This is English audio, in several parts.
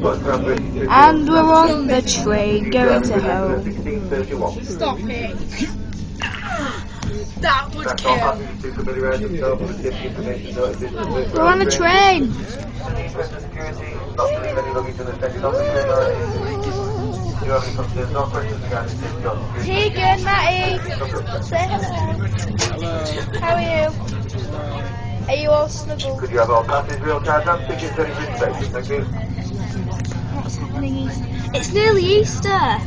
And we're on the train going to home. Stop it. That would kill. We're on the train. Tegan, Matty, say hello. How are you? Are you all snuggled? Could you have all passes, real cards and tickets ready for inspection? Thank you. What's happening Easter? It's nearly Easter.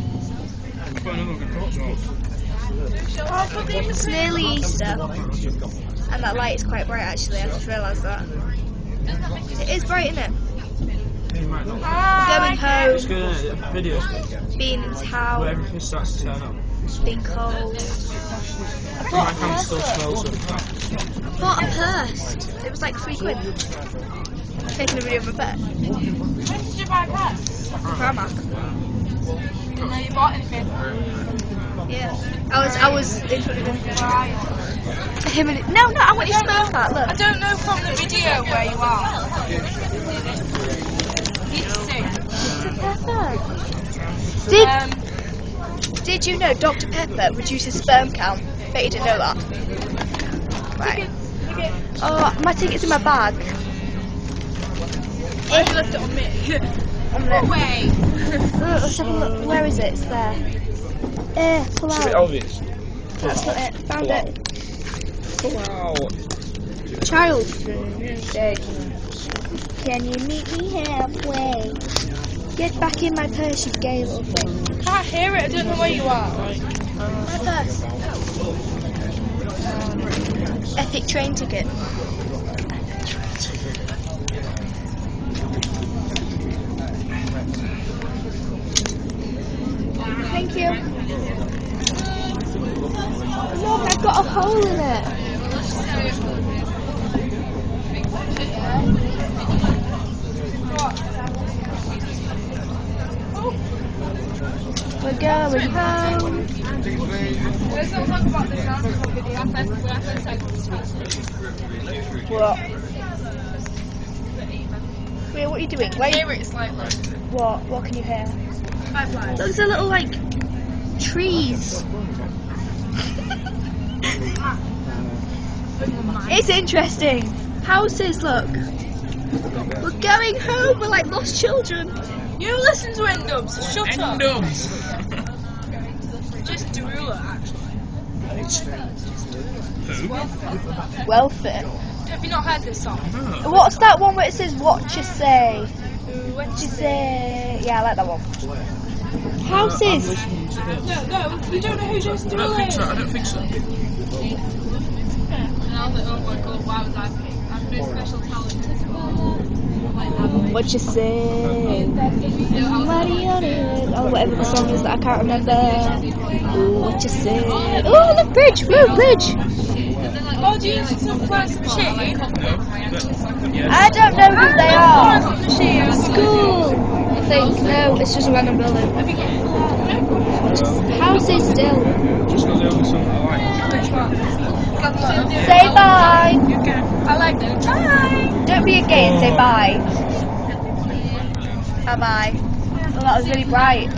It's nearly Easter. And that light is quite bright actually, I just realised that. It is bright, isn't it? Going home, being in town, Everything starts to turn up. being cold. I bought a purse. It was like £3. Taking a video of my purse. Where did you buy a purse? Primark. No, you bought anything. Yeah. I was in front of him and no, I want your sperm cat, look. I don't know from the video where you are. Pepper. Did you know Dr. Pepper reduces sperm count? Bet you didn't know that. Right. Oh, my ticket's in my bag. Why have you left it on me? Wait. Let's have a look. Where is it? It's there. Pull It's a bit out. obvious. That's not it. Found it. Pull out. Child. Can you meet me halfway? Get back in my purse, you gay little thing. I can't hear it. I don't know where you are. My purse. Epic train ticket. Thank you. Look, I've got a hole in it. We're going home. Let's not talk about this now. What? Wait, what are you doing? I hear it slightly. What? What can you hear? Pipelines. Those are little, like, trees. It's interesting. Houses, look. We're going home. We're like lost children. You listen to N-dubs. Shut up. N-dubs. Just Derulo, actually. Welfare. Have you not heard this song? What's that one where it says "What you say"? What What you say? Yeah, I like that one. Houses. No, you don't know who Jason I don't Derulo think is. so. I don't think so. And I was like, oh my god, why was I picked? I've no special talent. What you say? Oh, whatever the song is that I can't remember. Ooh, what you say? Oh, the bridge! Woo, bridge! Oh, do you use some class machine? I don't know who they are. Machine. School. I think no, it's just a random building. Houses still. Just because the only song I like. Say bye. I like them. Bye. Don't be a gay and say bye. Bye bye. Oh, that was really bright.